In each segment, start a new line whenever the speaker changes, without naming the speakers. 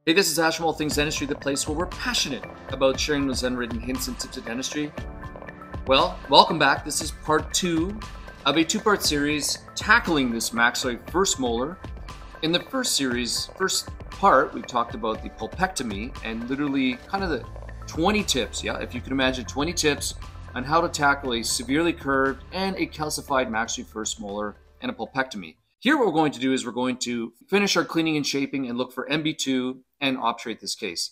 Hey, this is Ash from All Things Dentistry, the place where we're passionate about sharing those unwritten hints and tips of dentistry. Well, welcome back. This is part 2 of a 2-part series tackling this maxillary first molar. In the first part, we talked about the pulpectomy and literally kind of the 20 tips, if you can imagine 20 tips on how to tackle a severely curved and a calcified maxillary first molar and a pulpectomy. Here what we're going to do is we're going to finish our cleaning and shaping and look for MB2 and obturate this case.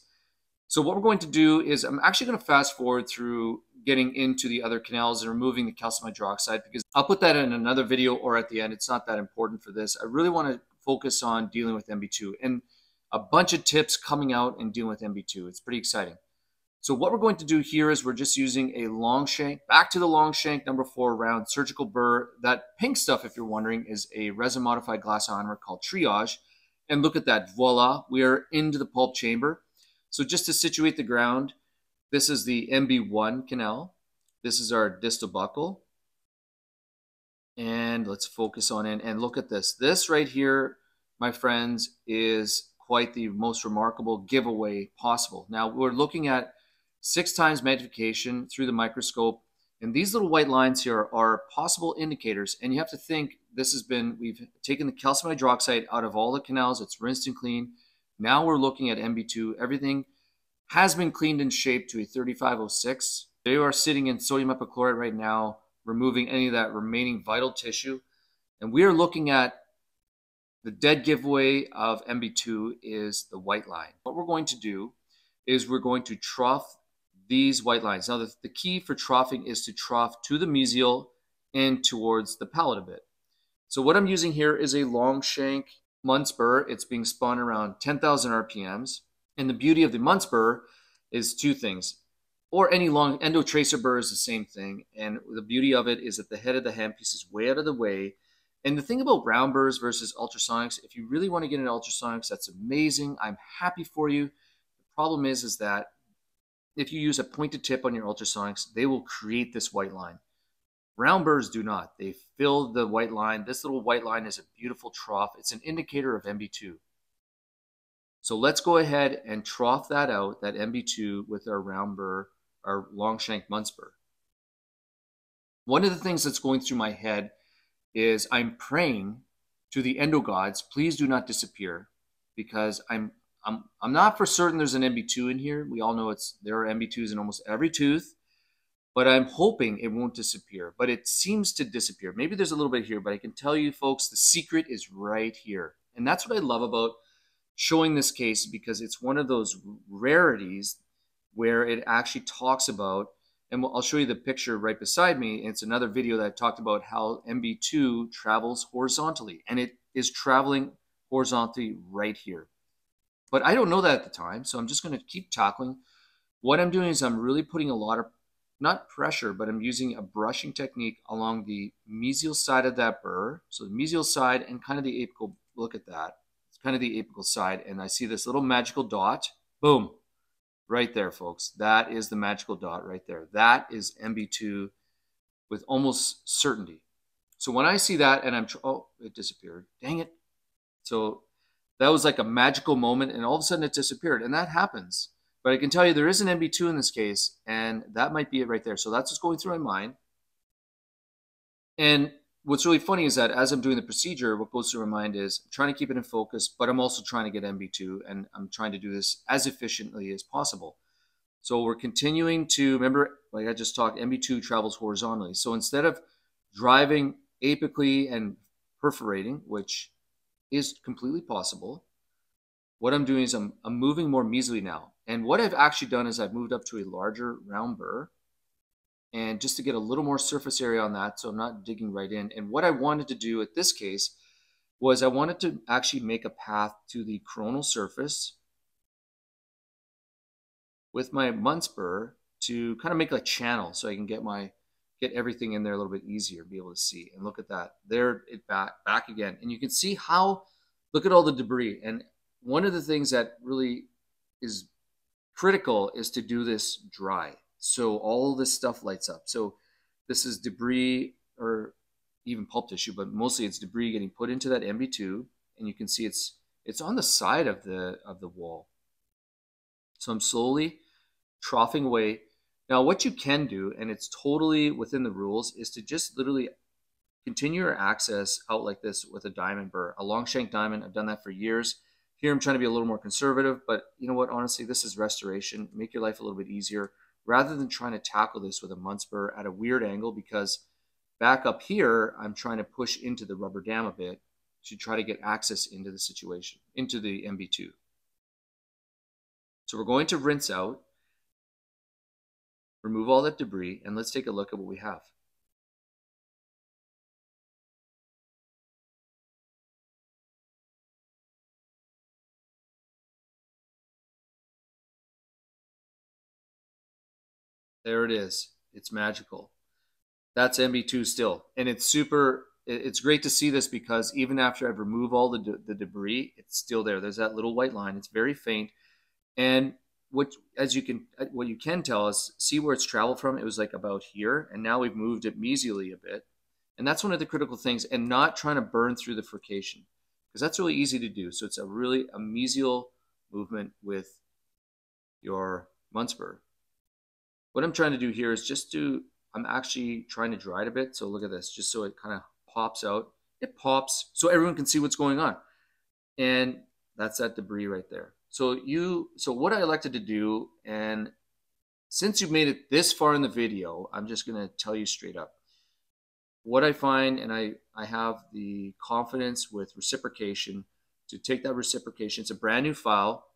So what we're going to do is I'm actually going to fast forward through getting into the other canals and removing the calcium hydroxide, because I'll put that in another video or at the end. It's not that important for this. I really want to focus on dealing with MB2 and a bunch of tips coming out and dealing with MB2. It's pretty exciting. So what we're going to do here is we're just using a long shank, back to the long shank number 4 round surgical burr. That pink stuff, if you're wondering, is a resin modified glass ionomer called Triage. And look at that, voila, we are into the pulp chamber. So just to situate the ground, this is the MB1 canal. This is our distal buccal. And let's focus on it and look at this. This right here, my friends, is quite the most remarkable giveaway possible. Now we're looking at 6 times magnification through the microscope. And these little white lines here are possible indicators. And you have to think we've taken the calcium hydroxide out of all the canals. It's rinsed and clean. Now we're looking at MB2. Everything has been cleaned and shaped to a 3506. They are sitting in sodium epichlorite right now, removing any of that remaining vital tissue. And we are looking at the dead giveaway of MB2 is the white line. What we're going to do is we're going to trough these white lines. Now, the key for troughing is to trough to the mesial and towards the palate a bit. So what I'm using here is a long shank Muntz burr. It's being spun around 10,000 RPMs. And the beauty of the Muntz burr is 2 things. Or any long endo tracer burr is the same thing. And the beauty of it is that the head of the handpiece is way out of the way. And the thing about round burrs versus ultrasonics, if you really want to get into ultrasonics, that's amazing. I'm happy for you. The problem is that if you use a pointed tip on your ultrasonics, they will create this white line. Round burrs do not. They fill the white line. This little white line is a beautiful trough. It's an indicator of MB2. So let's go ahead and trough that out, that MB2, with our round burr, our long shank Muntz burr. One of the things that's going through my head is I'm praying to the endo gods, please do not disappear, because I'm not for certain there's an MB2 in here. We all know there are MB2s in almost every tooth, but I'm hoping it won't disappear. But it seems to disappear. Maybe there's a little bit here, but I can tell you folks, the secret is right here. And that's what I love about showing this case, because it's one of those rarities where it actually talks about, and I'll show you the picture right beside me. It's another video that I talked about how MB2 travels horizontally, and it is traveling horizontally right here. But I don't know that at the time, so I'm just going to keep tackling. What I'm doing is I'm really putting a lot of, not pressure, but I'm using a brushing technique along the mesial side of that burr. So the mesial side and kind of the apical, look at that. It's kind of the apical side, and I see this little magical dot. Boom. Right there, folks. That is the magical dot right there. That is MB2 with almost certainty. So when I see that and oh, it disappeared. Dang it. So that was like a magical moment, and all of a sudden it disappeared, and that happens. But I can tell you there is an MB2 in this case, and that might be it right there. So that's what's going through my mind. And what's really funny is that as I'm doing the procedure, what goes through my mind is I'm trying to keep it in focus, but I'm also trying to get MB2, and I'm trying to do this as efficiently as possible. So we're continuing to, remember, like I just talked, MB2 travels horizontally. So instead of driving apically and perforating, which is completely possible, what I'm doing is I'm moving more mesially now. And what I've actually done is I've moved up to a larger round burr, and just to get a little more surface area on that, so I'm not digging right in. And what I wanted to do at this case was I wanted to actually make a path to the coronal surface with my Muntz burr to kind of make a channel so I can get everything in there a little bit easier, be able to see. And look at that. There, it back again. And you can see how, look at all the debris. And one of the things that really is critical is to do this dry. So all this stuff lights up. So this is debris or even pulp tissue, but mostly it's debris getting put into that MB2. And you can see it's on the side of the wall. So I'm slowly troughing away. Now, what you can do, and it's totally within the rules, is to just literally continue your access out like this with a diamond burr, a long shank diamond. I've done that for years. Here I'm trying to be a little more conservative, but you know what? Honestly, this is restoration. Make your life a little bit easier rather than trying to tackle this with a Muntz burr at a weird angle, because back up here, I'm trying to push into the rubber dam a bit to try to get access into the situation, into the MB2. So we're going to rinse out, remove all that debris, and let's take a look at what we have. There it is. It's magical. That's MB2 still. And it's super, it's great to see this because even after I've removed all the debris, it's still there. There's that little white line. It's very faint. And what you can tell is, see where it's traveled from? It was like about here. And now we've moved it mesially a bit. And that's one of the critical things, and not trying to burn through the furcation, because that's really easy to do. So it's a mesial movement with your Muntz burr. What I'm trying to do here is I'm actually trying to dry it a bit. So look at this, just so it kind of pops out. It pops so everyone can see what's going on. And that's that debris right there. So what I elected to do, and since you've made it this far in the video, I'm just going to tell you straight up. What I find, and I have the confidence with reciprocation to take that reciprocation. It's a brand new file.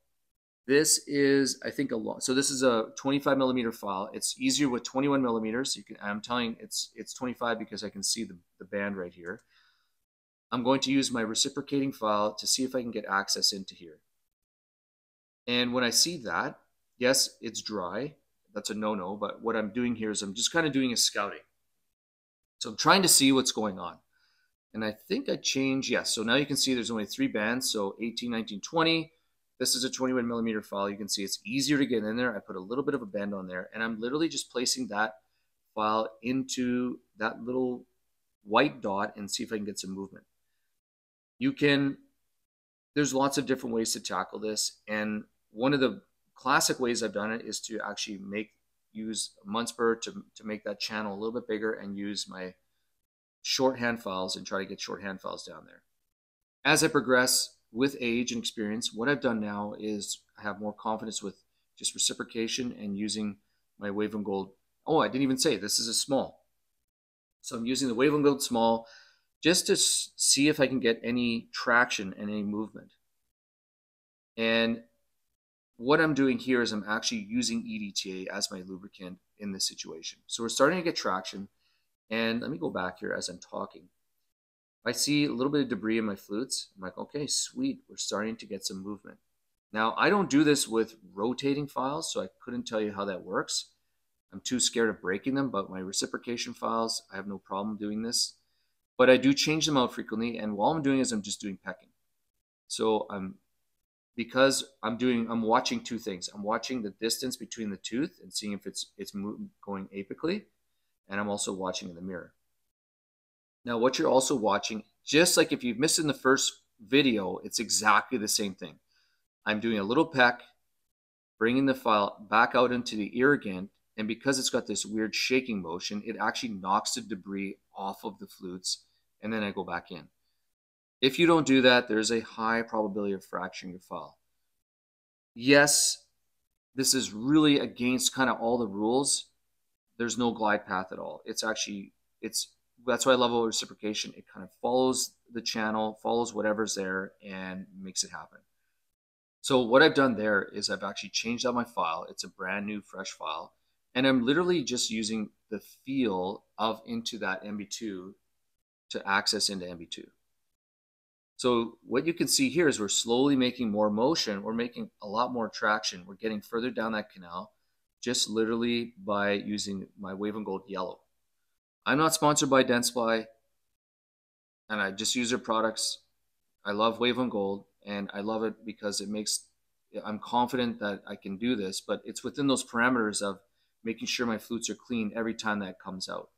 This is, I think, so this is a 25 millimeter file. It's easier with 21 millimeters. I'm telling it's 25 because I can see the band right here. I'm going to use my reciprocating file to see if I can get access into here. And when I see that, yes, it's dry. That's a no-no. But what I'm doing here is I'm just kind of doing a scouting. So I'm trying to see what's going on. And I think I changed, yes. So now you can see there's only 3 bands. So 18, 19, 20. This is a 21 millimeter file. You can see it's easier to get in there. I put a little bit of a bend on there, and I'm literally just placing that file into that little white dot and see if I can get some movement. There's lots of different ways to tackle this. And one of the classic ways I've done it is to actually use a Muntz burr to make that channel a little bit bigger and use my short hand files and try to get short hand files down there. As I progress with age and experience, what I've done now is I have more confidence with just reciprocation and using my Wave and Gold. Oh, I didn't even say this is a small. So I'm using the Wave and Gold small just to see if I can get any traction and any movement. And what I'm doing here is I'm actually using EDTA as my lubricant in this situation. So we're starting to get traction. And let me go back here as I'm talking. I see a little bit of debris in my flutes. I'm like, okay, sweet. We're starting to get some movement. Now, I don't do this with rotating files, so I couldn't tell you how that works. I'm too scared of breaking them, but my reciprocation files, I have no problem doing this. But I do change them out frequently, and while I'm doing this, I'm just doing pecking. So I'm watching two things. I'm watching the distance between the tooth and seeing if it's going apically, and I'm also watching in the mirror. Now, what you're also watching, just like if you've missed in the first video, it's exactly the same thing. I'm doing a little peck, bringing the file back out into the ear again, and because it's got this weird shaking motion, it actually knocks the debris off of the flutes, and then I go back in. If you don't do that, there's a high probability of fracturing your file. Yes, this is really against kind of all the rules. There's no glide path at all. That's why I love reciprocation. It kind of follows the channel, follows whatever's there, and makes it happen. So what I've done there is I've actually changed out my file. It's a brand new, fresh file. And I'm literally just using the feel of into that MB2 to access into MB2. So what you can see here is we're slowly making more motion. We're making a lot more traction. We're getting further down that canal just literally by using my Wave and Gold yellow. I'm not sponsored by Dentistry, and I just use their products. I love Wave and Gold, and I love it because I'm confident that I can do this, but it's within those parameters of making sure my flutes are clean every time that comes out.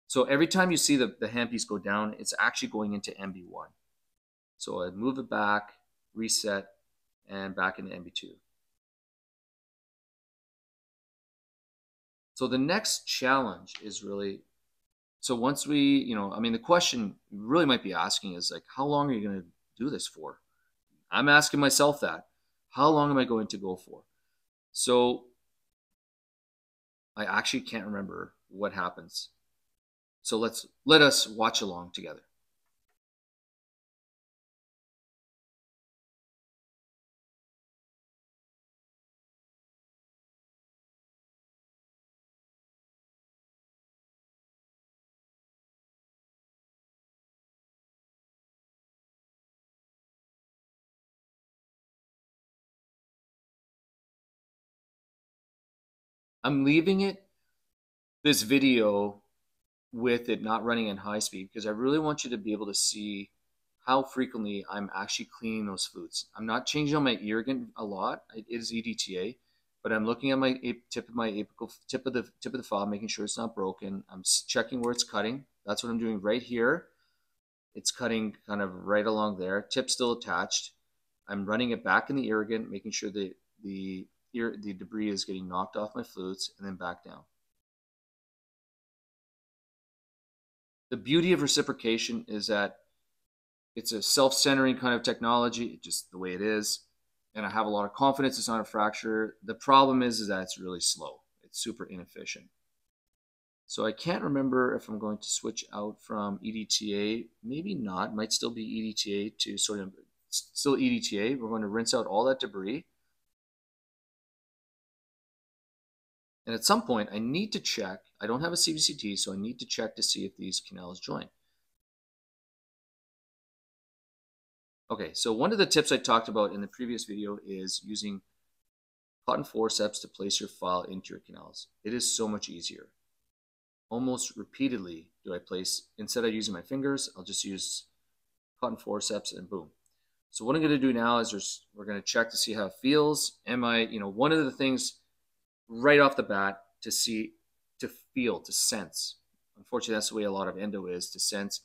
So every time you see the handpiece go down, it's actually going into MB1. So I move it back, reset, and back into MB2. So the next challenge is really, so once we, I mean, the question you really might be asking is like, how long are you going to do this for? I'm asking myself that. How long am I going to go for? So I actually can't remember what happens. So let us watch along together. I'm leaving this video with it not running in high speed because I really want you to be able to see how frequently I'm actually cleaning those flutes. I'm not changing on my irrigant a lot. It is EDTA, but I'm looking at my tip of my apical tip of the file, making sure it's not broken. I'm checking where it's cutting. That's what I'm doing right here. It's cutting kind of right along there. Tip still attached. I'm running it back in the irrigant, making sure that the debris is getting knocked off my flutes and then back down. The beauty of reciprocation is that it's a self-centering kind of technology, just the way it is. And I have a lot of confidence it's not a fracture. The problem is that it's really slow. It's super inefficient. So I can't remember if I'm going to switch out from EDTA. Maybe not. Might still be EDTA to sort of still EDTA. We're going to rinse out all that debris. And at some point, I need to check. I don't have a CVCT, so I need to check to see if these canals join. Okay, so one of the tips I talked about in the previous video is using cotton forceps to place your file into your canals. It is so much easier. Almost repeatedly do I place, instead of using my fingers, I'll just use cotton forceps and boom. So what I'm going to do now is we're going to check to see how it feels. Am I, one of the things right off the bat to see, to feel, to sense. Unfortunately, that's the way a lot of endo is, to sense,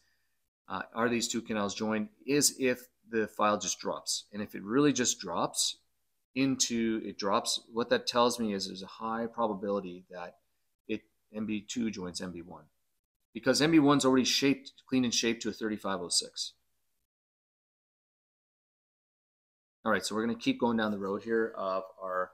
are these two canals joined, is if the file just drops. And if it really just drops, what that tells me is there's a high probability that MB2 joins MB1. Because MB1's already cleaned and shaped to a 3506. All right, so we're going to keep going down the road here of our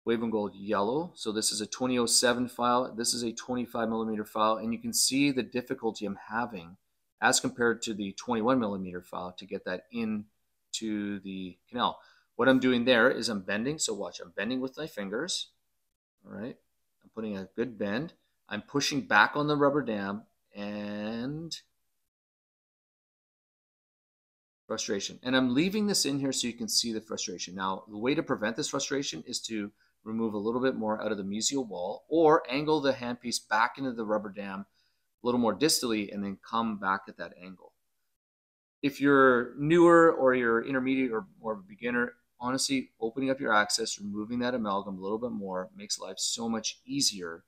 Wave and Gold yellow. So this is a 2007 file. This is a 25 millimeter file, and you can see the difficulty I'm having as compared to the 21 millimeter file to get that into the canal. What I'm doing there is I'm bending. So watch, I'm bending with my fingers. All right, I'm putting a good bend. I'm pushing back on the rubber dam and frustration. And I'm leaving this in here so you can see the frustration. Now, the way to prevent this frustration is to remove a little bit more out of the mesial wall or angle the handpiece back into the rubber dam a little more distally and then come back at that angle. If you're newer or you're intermediate or more of a beginner, honestly, opening up your access, removing that amalgam a little bit more makes life so much easier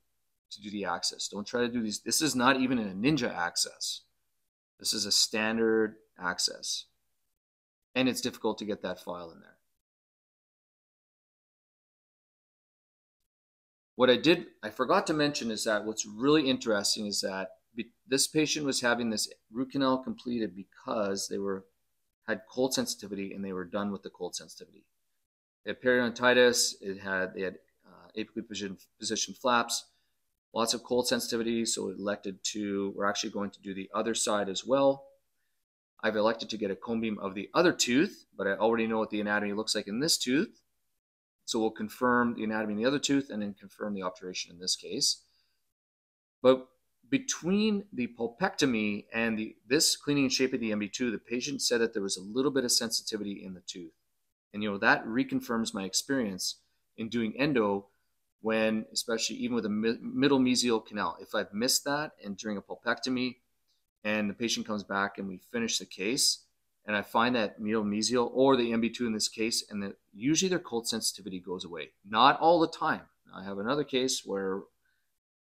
to do the access. Don't try to do these. This is not even a ninja access. This is a standard access. And it's difficult to get that file in there. What I forgot to mention is that what's really interesting is that this patient was having this root canal completed because they had cold sensitivity and they were done with the cold sensitivity. They had periodontitis, they had apically positioned flaps, lots of cold sensitivity, so it elected to, we're actually going to do the other side as well. I've elected to get a cone beam of the other tooth, but I already know what the anatomy looks like in this tooth. So we'll confirm the anatomy in the other tooth and then confirm the obturation in this case. But between the pulpectomy and this cleaning and shaping the MB2, the patient said that there was a little bit of sensitivity in the tooth. And that reconfirms my experience in doing endo when, especially even with a middle mesial canal, if I've missed that and during a pulpectomy and the patient comes back and we finish the case and I find that middle mesial or the MB2 in this case, and usually their cold sensitivity goes away. Not all the time. I have another case where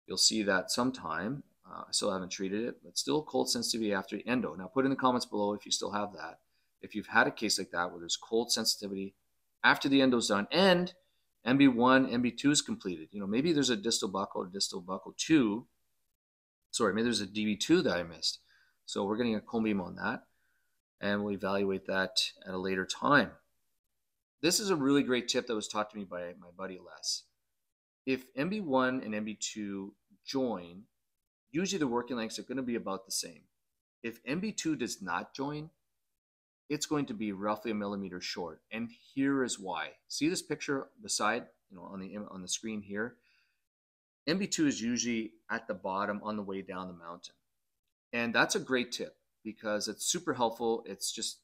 you'll see that sometime. I still haven't treated it, but still cold sensitivity after endo. Now put in the comments below if you still have that. If you've had a case like that where there's cold sensitivity after the endo's done and MB1, MB2 is completed. You know, maybe there's a distal buccal or distal buccal 2. Sorry, maybe there's a DB2 that I missed. So we're getting a cone beam on that, and we'll evaluate that at a later time. This is a really great tip that was taught to me by my buddy Les. If MB1 and MB2 join, usually the working lengths are going to be about the same. If MB2 does not join, it's going to be roughly 1 millimeter short, and here is why. See this picture beside, you know, on the screen here? MB2 is usually at the bottom on the way down the mountain, and that's a great tip because it's super helpful. It's just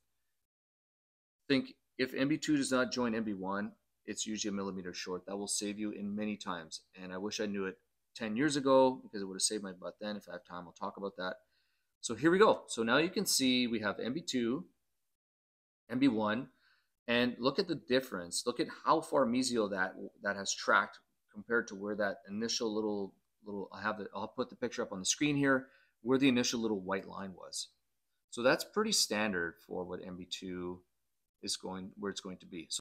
think if MB2 does not join MB1, it's usually 1 millimeter short. That will save you in many times, and I wish I knew it 10 years ago because it would have saved my butt then. If I have time, I'll talk about that. So here we go. So now you can see we have MB2, MB1, and look at the difference. Look at how far mesial that has tracked compared to where that initial little I'll put the picture up on the screen here where the initial little white line was. So that's pretty standard for what MB2 is where it's going to be. So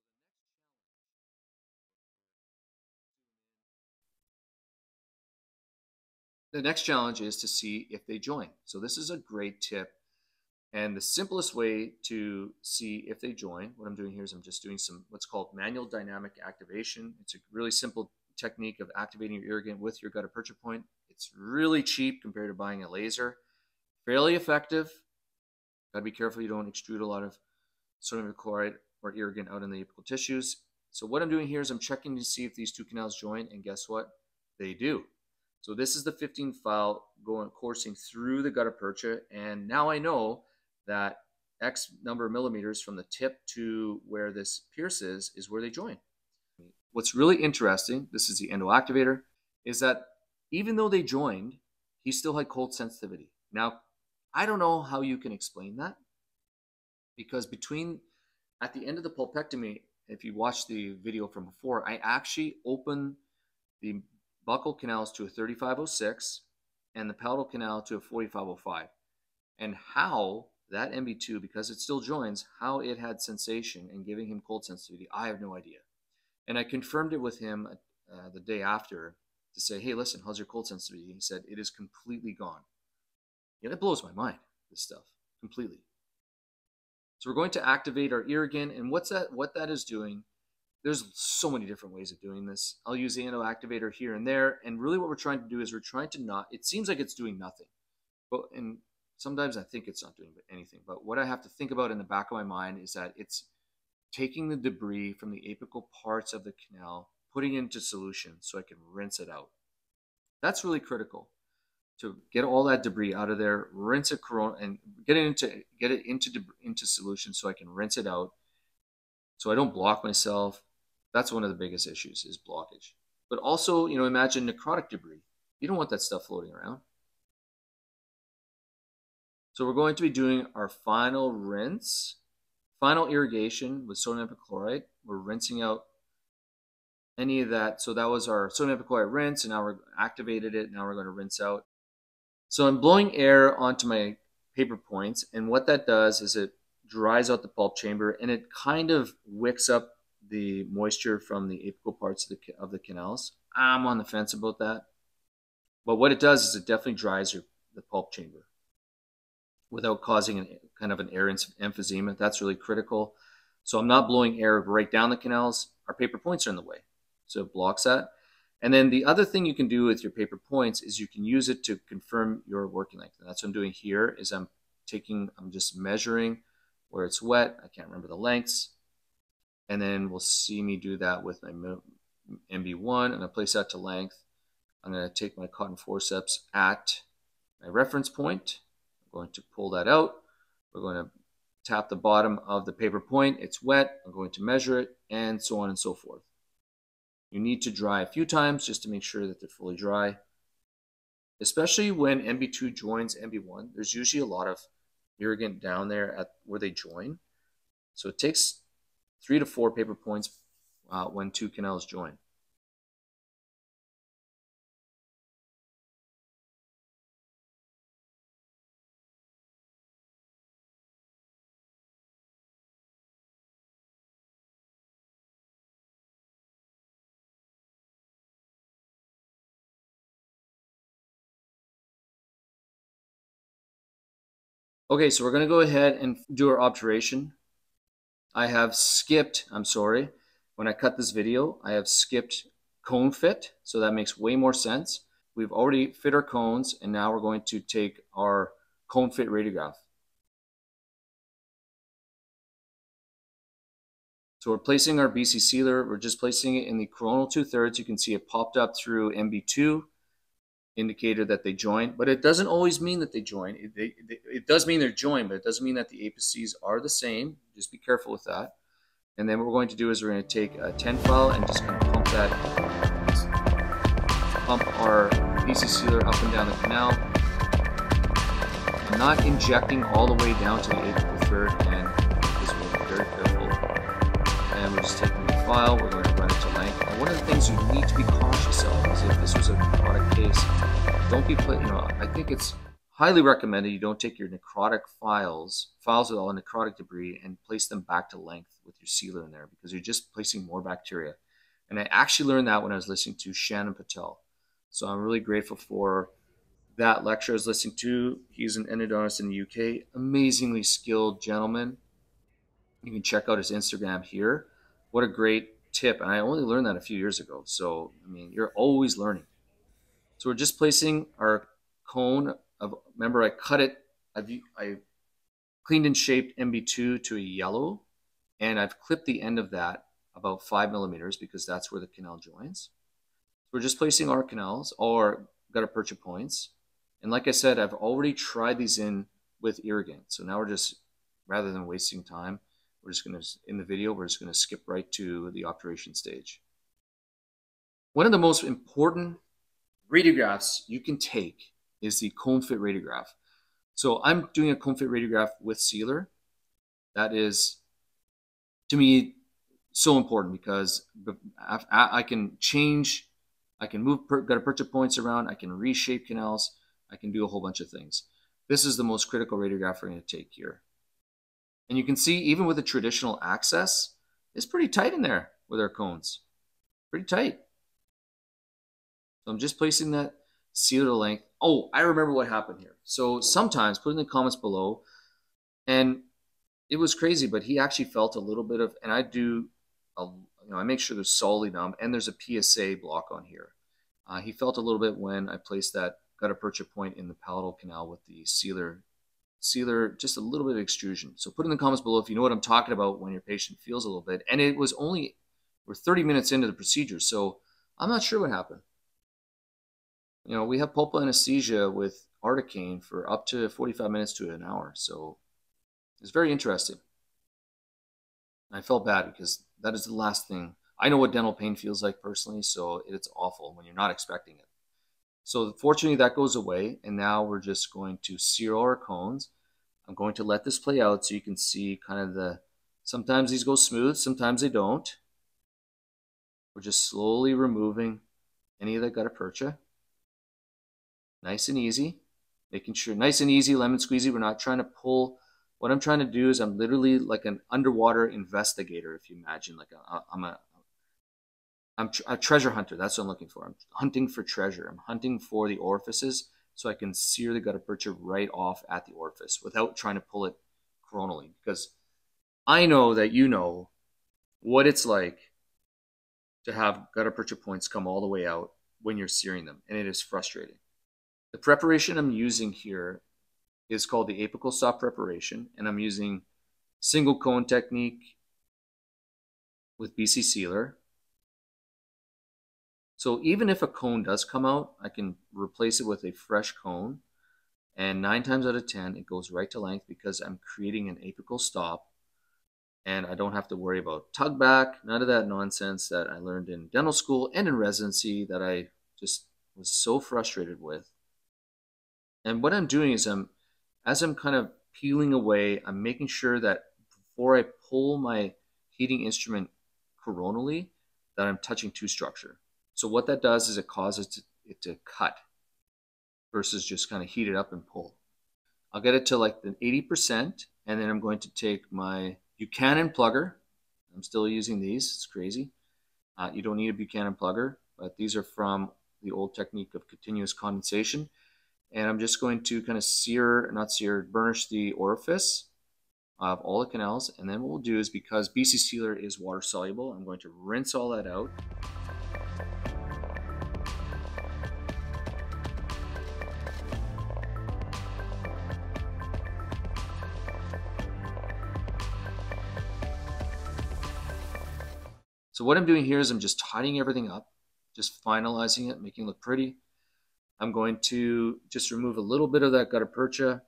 the next challenge is to see if they join. So this is a great tip. And the simplest way to see if they join, what I'm doing here is I'm just doing some what's called manual dynamic activation. It's a really simple technique of activating your irrigant with your gutta percha point. It's really cheap compared to buying a laser. Fairly effective. Gotta be careful you don't extrude a lot of sodium chloride or irrigant out in the apical tissues. So what I'm doing here is I'm checking to see if these two canals join, and guess what? They do. So this is the 15 file coursing through the gutta percha, and now I know that X number of millimeters from the tip to where this pierce is where they join. What's really interesting, this is the endoactivator, is that even though they joined, he still had cold sensitivity. Now, I don't know how you can explain that, because at the end of the pulpectomy, if you watch the video from before, I actually opened the buccal canals to a 3506 and the palatal canal to a 4505. And how that MB2, because it still joins, how it had sensation and giving him cold sensitivity, I have no idea. And I confirmed it with him the day after to say, hey, listen, how's your cold sensitivity? He said, it is completely gone. Yeah, that blows my mind, this stuff, completely. So we're going to activate our irrigant, and what that is doing, there's so many different ways of doing this. I'll use the endoactivator here and there, and really what we're trying to do is we're trying to not, it seems like it's doing nothing, and sometimes I think it's not doing anything, but what I have to think about in the back of my mind is that it's taking the debris from the apical parts of the canal, putting it into solution so I can rinse it out. That's really critical, to get all that debris out of there, rinse it, and get it into solution so I can rinse it out, so I don't block myself. That's one of the biggest issues, is blockage. But also, you know, imagine necrotic debris. You don't want that stuff floating around. So we're going to be doing our final rinse, final irrigation with sodium epichlorite. We're rinsing out any of that. So that was our sodium epichlorite rinse, and now we're activated it. Now we're going to rinse out. So I'm blowing air onto my paper points, and what that does is it dries out the pulp chamber, and it kind of wicks up the moisture from the apical parts of the canals. I'm on the fence about that. But what it does is it definitely dries the pulp chamber without causing kind of an air emphysema. That's really critical. So I'm not blowing air right down the canals. Our paper points are in the way, so it blocks that. And then the other thing you can do with your paper points is you can use it to confirm your working length. And that's what I'm doing here, is I'm just measuring where it's wet. I can't remember the lengths. And then we'll see me do that with my MB1. I'm going to place that to length. I'm going to take my cotton forceps at my reference point. I'm going to pull that out. We're going to tap the bottom of the paper point. It's wet. I'm going to measure it, and so on and so forth. You need to dry a few times just to make sure that they're fully dry. Especially when MB2 joins MB1, there's usually a lot of irrigant down there at where they join. So it takes 3 to 4 paper points when two canals join. Okay, so we're going to go ahead and do our obturation. I have skipped, I'm sorry, when I cut this video, I have skipped cone fit, so that makes way more sense. We've already fit our cones, and now we're going to take our cone fit radiograph. So we're placing our BC sealer, we're just placing it in the coronal 2/3. You can see it popped up through MB2, indicator that they join, but it doesn't always mean that they join. It does mean they're joined, but it doesn't mean that the apices are the same. Just be careful with that. And then what we're going to do is we're going to take a handfile and just kind of pump our BC sealer up and down the canal. I'm not injecting all the way down to the apical third, and this will be very careful. And we're just taking the file, we're going to run it to length. And one of the things you need to be cautious of is if this was a necrotic case, don't be put, I think it's highly recommended you don't take your necrotic files with all the necrotic debris, and place them back to length with your sealer in there, because you're just placing more bacteria. And I actually learned that when I was listening to Shannon Patel. So I'm really grateful for that lecture I was listening to. He's an endodontist in the UK, amazingly skilled gentleman. You can check out his Instagram here. What a great tip. And I only learned that a few years ago. So, I mean, you're always learning. So we're just placing our cone of, remember I cut it, I cleaned and shaped MB2 to a yellow, and I've clipped the end of that about 5 millimeters because that's where the canal joins. So we're just placing our canals, or gutta percha points. And like I said, I've already tried these in with irrigant. So now we're just, rather than wasting time, we're just going to, in the video, we're just going to skip right to the obturation stage. One of the most important radiographs you can take is the cone fit radiograph. So I'm doing a cone fit radiograph with sealer. That is, to me, so important because I can change, I can move gutta percha points around, I can reshape canals, I can do a whole bunch of things. This is the most critical radiograph we're going to take here. And you can see, even with a traditional access, it's pretty tight in there with our cones. Pretty tight. So I'm just placing that sealer to length. Oh, I remember what happened here. So sometimes, put in the comments below, and it was crazy, but he actually felt a little bit of, and I do, I make sure there's solidly numb, and there's a PSA block on here. He felt a little bit when I placed that gutta percha point in the palatal canal with the sealer, just a little bit of extrusion. So put in the comments below if you know what I'm talking about when your patient feels a little bit. And it was only, we're 30 minutes into the procedure, so I'm not sure what happened. We have pulpal anesthesia with articaine for up to 45 minutes to an hour. So it's very interesting. I felt bad because that is the last thing. I know what dental pain feels like personally, so it's awful when you're not expecting it. So fortunately that goes away, and now we're just going to sear our cones. I'm going to let this play out so you can see kind of sometimes these go smooth, sometimes they don't. We're just slowly removing any of the gutta percha. Nice and easy, making sure, nice and easy, lemon squeezy. We're not trying to pull. What I'm trying to do is I'm literally like an underwater investigator, if you imagine. Like I'm a treasure hunter. That's what I'm looking for. I'm hunting for treasure. I'm hunting for the orifices so I can sear the gutta percha right off at the orifice without trying to pull it coronally. Because I know that you know what it's like to have gutta percha points come all the way out when you're searing them, and it is frustrating. The preparation I'm using here is called the apical stop preparation, and I'm using single cone technique with BC sealer. So even if a cone does come out, I can replace it with a fresh cone, and 9 times out of 10 it goes right to length because I'm creating an apical stop, and I don't have to worry about tug back, none of that nonsense that I learned in dental school and in residency that I just was so frustrated with. And what I'm doing is as I'm kind of peeling away, I'm making sure that before I pull my heating instrument coronally, that I'm touching tooth structure. So what that does is it causes it to cut versus just kind of heat it up and pull. I'll get it to like the 80%, and then I'm going to take my Buchanan plugger. I'm still using these. It's crazy. You don't need a Buchanan plugger, but these are from the old technique of continuous condensation. And I'm just going to kind of burnish the orifice of all the canals. And then what we'll do is, because BC Sealer is water soluble, I'm going to rinse all that out. So what I'm doing here is I'm just tidying everything up, just finalizing it, making it look pretty. I'm going to just remove a little bit of that gutta percha.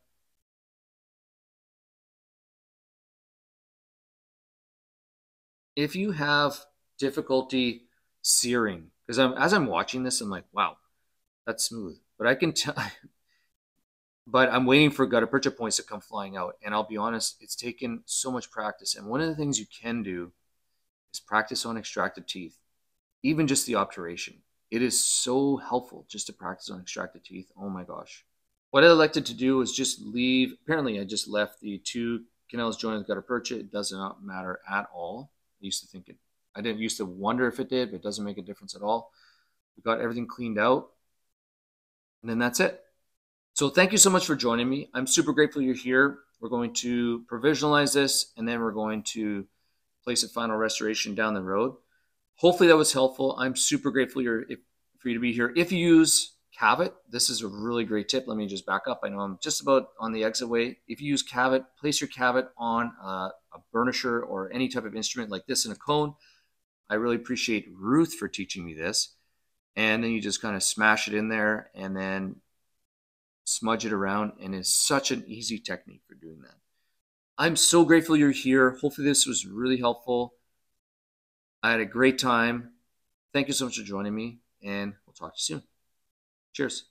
If you have difficulty searing, because as I'm watching this, I'm like, wow, that's smooth. But I can tell, but I'm waiting for gutta percha points to come flying out. And I'll be honest, it's taken so much practice. And one of the things you can do is practice on extracted teeth, even just the obturation. It is so helpful just to practice on extracted teeth. Oh my gosh. What I elected to do was just leave, apparently I just left the 2 canals joined with gutta percha. It does not matter at all. I used to think it, I didn't used to wonder if it did, but it doesn't make a difference at all. We got everything cleaned out, and then that's it. So thank you so much for joining me. I'm super grateful you're here. We're going to provisionalize this, and then we're going to place a final restoration down the road. Hopefully that was helpful. I'm super grateful for you to be here. If you use Cavit, this is a really great tip. Let me just back up. I know I'm just about on the exit way. If you use Cavit, place your Cavit on a burnisher or any type of instrument like this in a cone. I really appreciate Ruth for teaching me this. And then you just kind of smash it in there and then smudge it around, and it's such an easy technique for doing that. I'm so grateful you're here. Hopefully this was really helpful. I had a great time. Thank you so much for joining me, and we'll talk to you soon. Cheers.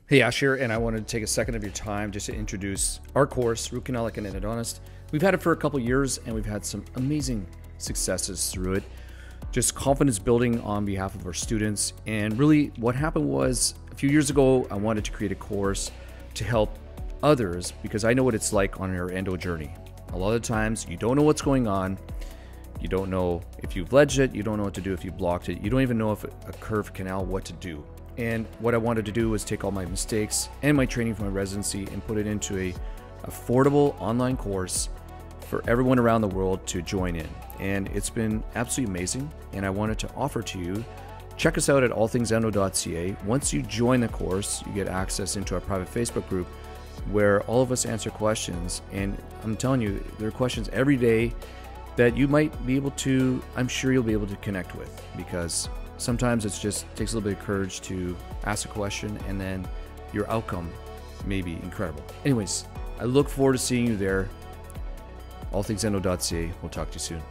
Hey, Ash here, and I wanted to take a second of your time just to introduce our course, Root Canal Like an Endodontist. We've had it for a couple years, and we've had some amazing successes through it. Just confidence building on behalf of our students. And really what happened was, a few years ago, I wanted to create a course to help others, because I know what it's like on your endo journey. A lot of times you don't know what's going on. You don't know if you've ledged it. You don't know what to do if you blocked it. You don't even know if a curved canal, what to do. And what I wanted to do was take all my mistakes and my training from my residency and put it into a affordable online course for everyone around the world to join in. And it's been absolutely amazing. And I wanted to offer to you, check us out at allthingsendo.ca. Once you join the course, you get access into our private Facebook group where all of us answer questions. And I'm telling you, there are questions every day that you might be able to, I'm sure you'll be able to connect with, because sometimes it just takes a little bit of courage to ask a question and then your outcome may be incredible. Anyways, I look forward to seeing you there. allthingsendo.ca. We'll talk to you soon.